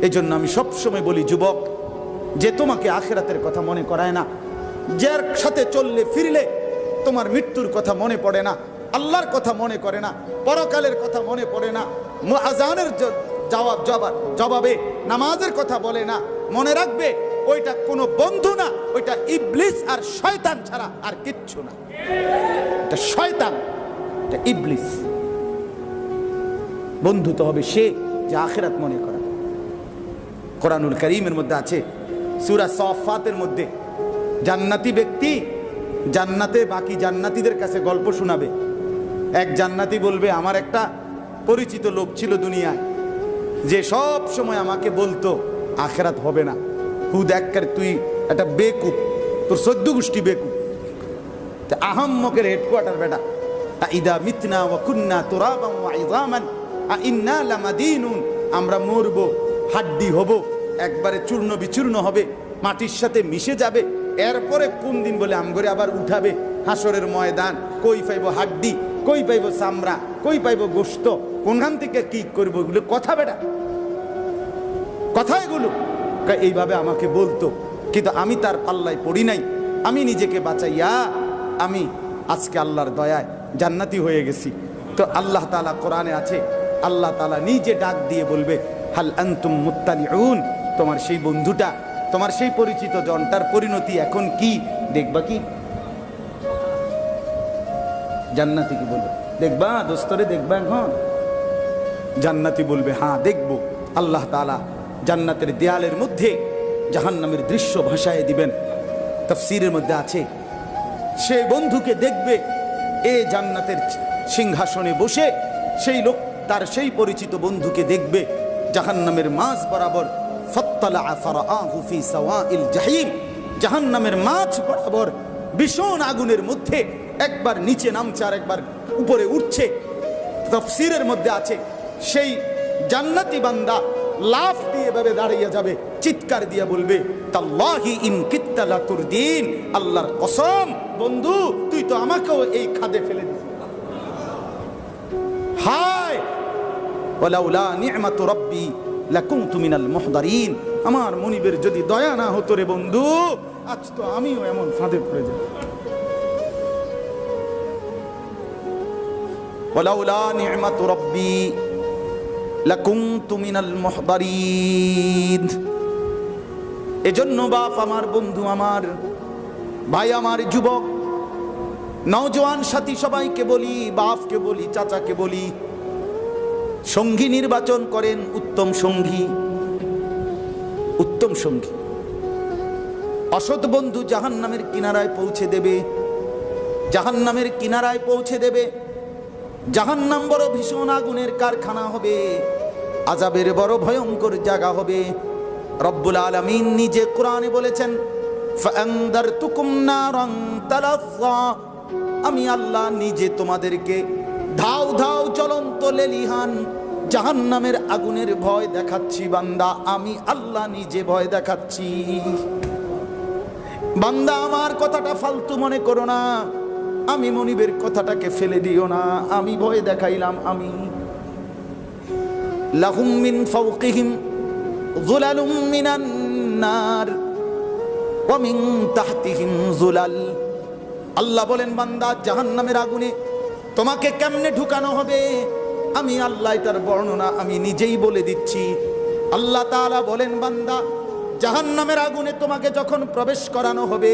এই জন্য আমি সবসময় বলি, যুবক, যে তোমাকে আখিরাতের কথা মনে করায় না, যার সাথে চললে ফিরলে তোমার মৃত্যুর কথা মনে পড়ে না, আল্লাহর কথা মনে করে না, পরকালের কথা মনে পড়ে না, আযানের জবাবে নামাজের কথা বলে না, মনে রাখবে ওইটা কোনো বন্ধু না, ওইটা ইবলিস আর শয়তান ছাড়া আর কিচ্ছু না। এটা শয়তান, এটা ইবলিস। বন্ধু তো হবে সে যে আখিরাত মনে করা। কোরআনুল কারীমের মধ্যে আছে, সূরা সাফফাতের মধ্যে, জান্নাতি ব্যক্তি জান্নাতে বাকি জান্নাতীদের কাছে গল্প শোনাবে। এক জান্নাতি বলবে, আমার একটা পরিচিত লোক ছিল দুনিয়ায়, যে সব সময় আমাকে বলতো আখিরাত হবে না। হুদ একবার তুই একটা বেকুব, তোর 14 গোষ্ঠী বেকুব, আহাম্মকের হেডকোয়ার্টার বেটা। ইদা মিতনা ওয়া কুন্না তুরাবান ওয়া ইযামান ইন্না লামাদিনুন, আমরা মরব, হাড্ডি হব, একবারে চূর্ণ বিচূর্ণ হবে, মাটির সাথে মিশে যাবে, এরপরে কোন দিন বলে আমগরে আবার উঠাবে হাসরের ময়দান। কই পাইব হাড্ডি, কই পাইব চামড়া, কই পাইব গোশত, কোনখান থেকে কি করবো? এগুলো কথা বেটা, কথা এগুলো। এইভাবে আমাকে বলতো, কিন্তু আমি তার পাল্লায় পড়ি নাই। আমি নিজেকে বাঁচাইয়া আমি আজকে আল্লাহর দয়ায় জান্নাতি হয়ে গেছি। তো আল্লাহ তাআলা কোরআনে আছে, আল্লাহ তাআলা নিজে ডাক দিয়ে বলবে, হাল আনতুম মুত্তালিউন, তোমার সেই বন্ধুটা, তোমার সেই পরিচিত জনটার পরিণতি এখন কি? দেখবা কি? জান্নাতি কি বলবে? দেখবা দোস্তরে, দেখবা এখন? জান্নাতি বলবে, হ্যাঁ দেখবো। আল্লাহ তাআলা জান্নাতের দেয়ালের মধ্যে জাহান্নামের দৃশ্য ভাসায় দিবেন। তাফসীরের মধ্যে আছে, সেই বন্ধুকে দেখবে এ জান্নাতের সিংহাসনে বসে, সেই লোক তার সেই পরিচিত বন্ধুকে দেখবে জাহান্নামের মাঝ বরাবর, ফাত্তালা ফারাআহু ফি সাওয়াইল জাহিম, জাহান্নামের মাঝ বরাবর ভীষণ আগুনের মধ্যে একবার নিচে নামছে আর একবার উপরে উঠছে। তাফসীরের মধ্যে আছে, সেই জান্নাতি বান্দা লাফ দিয়ে এভাবে দাঁড়িয়ে যাবে, চিৎকার দিয়ে বলবে, তাল্লাহি ইন কিত্তা লাতুরদিন, আল্লাহর কসম বন্ধু তুই তো আমাকেও এই খাদে ফেলে দিস। হায় ওয়ালাউলা নি'মাতু রাব্বি লাকুনতু মিনাল মুহদারিন, আমার মনিবের যদি দয়া না হতো রে বন্ধু, আজ তো আমিও এমন ফাঁদে পড়ে যেতাম। ওয়ালাউলা নি'মাতু রাব্বি লাকুনতু মিনাল মুহদারিন। এজন্য বাপ আমার, বন্ধু আমার, ভাই আমার, যুবক নওজোয়ান সাথী সবাইকে বলি, বাপকে বলি, চাচাকে বলি, সঙ্গী নির্বাচন করেন, উত্তম সঙ্গী, উত্তম সঙ্গী। অসৎ বন্ধু জাহান্নামের কিনারায় পৌঁছে দেবে, জাহান্নামের কিনারায় পৌঁছে দেবে। জাহান্নাম বড় ভীষণ আগুনের কারখানা হবে, আযাবের বড় ভয়ঙ্কর জায়গা হবে। রব্বুল আলামিন নিজে কোরআনে বলেছেন, ফাআনদারতুকুম নারান তালাযযা, আমি আল্লাহ নিজে তোমাদেরকে ধাউ ধাউ জ্বলন্ত লেলিহান জাহান্নামের আগুনের ভয় দেখাচ্ছি। বান্দা, আমি আল্লাহ নিজে ভয় দেখাচ্ছি। বান্দা, আমার কথাটা ফালতু মনে করো না, আমি মনিবের কথাটাকে ফেলে দিও না, আমি ভয় দেখাইলাম। আমি লাহুম মিন ফাওকিহিম যুলালুম মিনান নার ওয়া মিন তাহতিহিম যুলাল। আল্লাহ বলেন, বান্দা জাহান্নামের আগুনে তোমাকে কেমনে ঢুকানো হবে, আমি আল্লাহ এটার বর্ণনা আমি নিজেই বলে দিচ্ছি। আল্লাহ তাআলা বলেন, বান্দা জাহান্নামের আগুনে তোমাকে যখন প্রবেশ করানো হবে,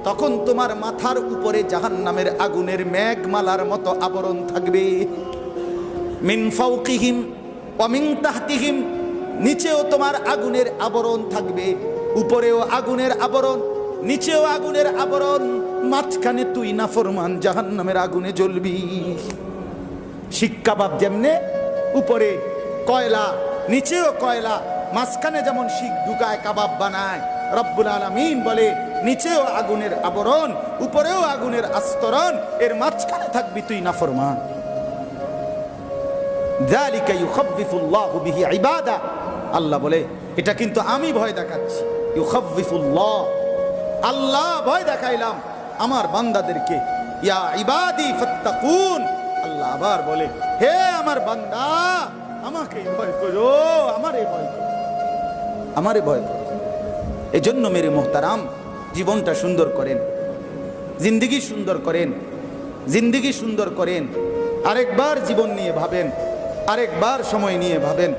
তখন তোমার মাথার উপরে জাহান্নামের আগুনের মেঘমালার মতো আবরণ থাকবে। মিন ফাওকিহিম ওয়া মিন তাহতিহিম, নিচেও তোমার আগুনের আবরণ থাকবে, উপরেও আগুনের আবরণ, নিচেও আগুনের আবরণ, মাঝখানে তুই নাফরমান জাহান্নামের আগুনে জ্বলবি। শিক কাবাব যেমনে উপরে কয়লা, নিচেও কয়লা, মাঝখানে যেমন শিক ঢুকায় কাবাব বানায়, রব্বুল আলামিন বলে নিচেও আগুনের আবরণ, উপরেও আগুনের আস্তরণ, এর মাঝখানে থাকবি তুই নাফরমান। যালিকা ইউখাফফিফুল্লাহু বিহি ইবাদা, আল্লাহ বলে এটা কিন্তু আমি ভয় দেখাচ্ছি। ইউখাফফিফুল্লাহ, আল্লাহ ভয় দেখাইলাম আমার বান্দাদেরকে। ইয়া ইবাদি ফাত্তাকুন, আল্লাহ আবার বলে, হে আমার বান্দা আমাকে ভয় করো, আমারে ভয় করো। আমারে ভয় করো। এই জন্য মেরে মোহতারাম, জীবনটা সুন্দর করেন, জিন্দিগি সুন্দর করেন, জিন্দিগি সুন্দর করেন। আরেকবার জীবন নিয়ে ভাবেন, আরেকবার সময় নিয়ে ভাবেন।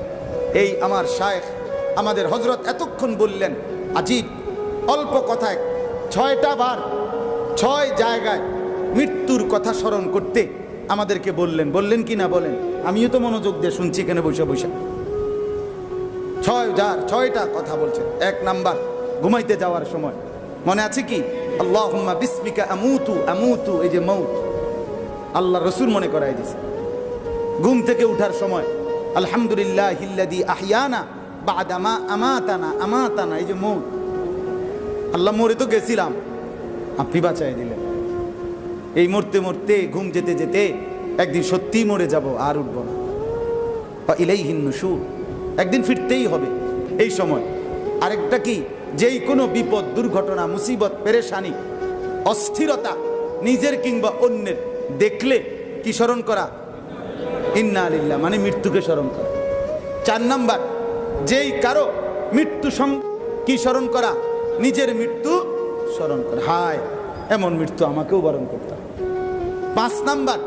এই আমার শায়েখ আমাদের হজরত এতক্ষণ বললেন আজীব অল্প কথায় 6টা বার 6 জায়গায় মৃত্যুর কথা স্মরণ করতে আমাদেরকে বললেন কি না বলেন? আমিও তো মনোযোগ দিয়ে শুনছি এখানে বসে বসে। 6টা কথা বলছেন। 1 নাম্বার, ঘুমাইতে যাওয়ার সময় মনে আছে কি? আল্লাহুম্মা বিসমিকা আমুতু আমুতু, এই যে মৌত আল্লাহ রসুল মনে করাই দিয়েছে। ঘুম থেকে উঠার সময় আলহামদুলিল্লাহিল্লাযী আহইয়ানা বা'দা মা আমাতানা আমাতানা, এই যে মৌত, আল্লাহ মরে তো গেছিলাম, আপনি বাঁচাই দিলেন। এই মরতে মরতে ঘুম যেতে যেতে একদিন সত্যিই মরে যাব, আর উঠব না। ইলাইহিন নুশুর, একদিন ফিরতেই হবে। এই সময় আরেকটা কি? যেই কোনো বিপদ, দুর্ঘটনা, মুসিবত, পেরেশানি, অস্থিরতা নিজের কিংবা অন্যের দেখলে কি স্মরণ করা? ইন্না লিল্লাহ, মানে মৃত্যুকে স্মরণ করা। 4 নাম্বার, যেই কারো মৃত্যু কি স্মরণ করা? নিজের মৃত্যু স্মরণ করা, হায় এমন মৃত্যু আমাকেও বরণ করতে। 5 নাম্বার,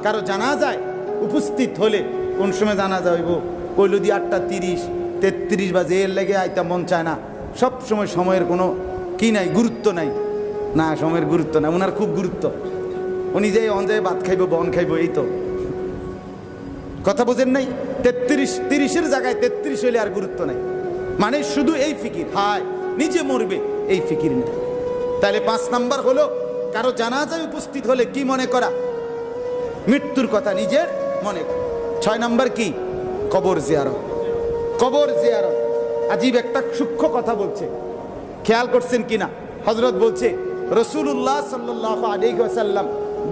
কারো জানাজায় উপস্থিত হলে, কোন সময় জানাজা হইব? কইল দি 8:30 33 বাজে, এর লেগে আইতা মন চায় না। সব সময় সময়ের কোনো কি নাই, গুরুত্ব নাই। না, সময়ের গুরুত্ব নাই, ওনার খুব গুরুত্ব। উনি যে অঞ্জায় ভাত খাইব, বন খাইব, এই তো কথা বোঝেন নাই? 30-এর জায়গায় 33 হইলে আর গুরুত্ব নাই, মানে শুধু এই ফিকির, হায় নিজে মরবে, এই ফিকির নেই। তাহলে 5 নাম্বার হলো কারো জানাজায় উপস্থিত হলে কি মনে করা? মৃত্যুর কথা নিজের মনে করা। 6 নাম্বার কি? কবর জিয়ারত। কবর জিয়ারত আজীব একটা সূক্ষ্ম কথা বলছে, খেয়াল করছেন কিনা? হযরত বলছে, রাসূলুল্লাহ সাল্লাল্লাহু আলাইহি ওয়াসাল্লাম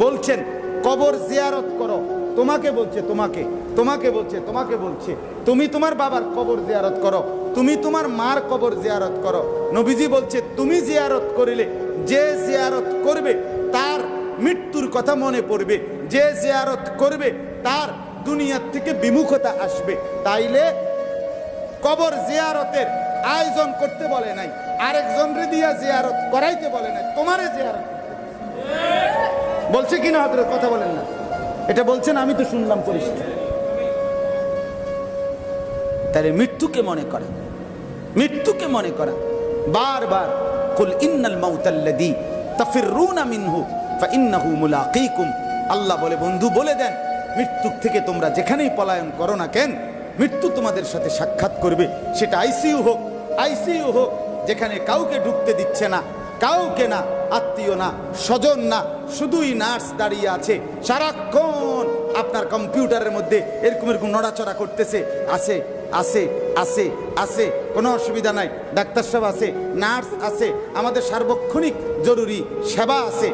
বলছেন কবর জিয়ারত করো। তোমাকে বলছে, তোমাকে বলছে তুমি তোমার বাবার কবর জিয়ারত করো, তুমি তোমার মার কবর জিয়ারত করো। নবীজি বলছে তুমি জিয়ারত করিলে যে জিয়ারত করবে তার মৃত্যুর কথা মনে পড়বে, যে জিয়ারত করবে তার দুনিয়ার থেকে বিমুখতা আসবে। তাইলে কবর জিয়ারতের আয়োজন করতে বলে নাই, আরেকজনরে দিয়া জিয়ারত করাইতে বলে নাই, তোমারে জিয়ারত বলছে কিনা? হযরত কথা বলেন না, এটা বলছেন, আমি তো শুনলাম পরিষ্কার। তাহলে মৃত্যুকে মনে করা, মৃত্যুকে মনে করা বারবার। কুল ইন্নাল মাউতাল্লাযী তাফিররুনা মিনহু ফাইন্নাহু মুলাকীকুম, আল্লাহ বলে, বন্ধু বলে দেন, মৃত্যু থেকে তোমরা যেখানেই পলায়ন করো না কেন, মৃত্যু তোমাদের সাথে সাক্ষাৎ করবে। সেটা আইসিইউ হোক, যেখানে কাউকে ঢুকতে দিচ্ছে না, কাউকে না, আত্মীয় না, স্বজন না, শুধুই নার্স দাঁড়িয়ে আছে সারাক্ষণ আপনার কম্পিউটারের মধ্যে এরকম নড়াচড়া করতেছে, আছে, কোনো অসুবিধা নাই, ডাক্তার সাহেব আছে, নার্স আছে, আমাদের সার্বক্ষণিক জরুরি সেবা আছে।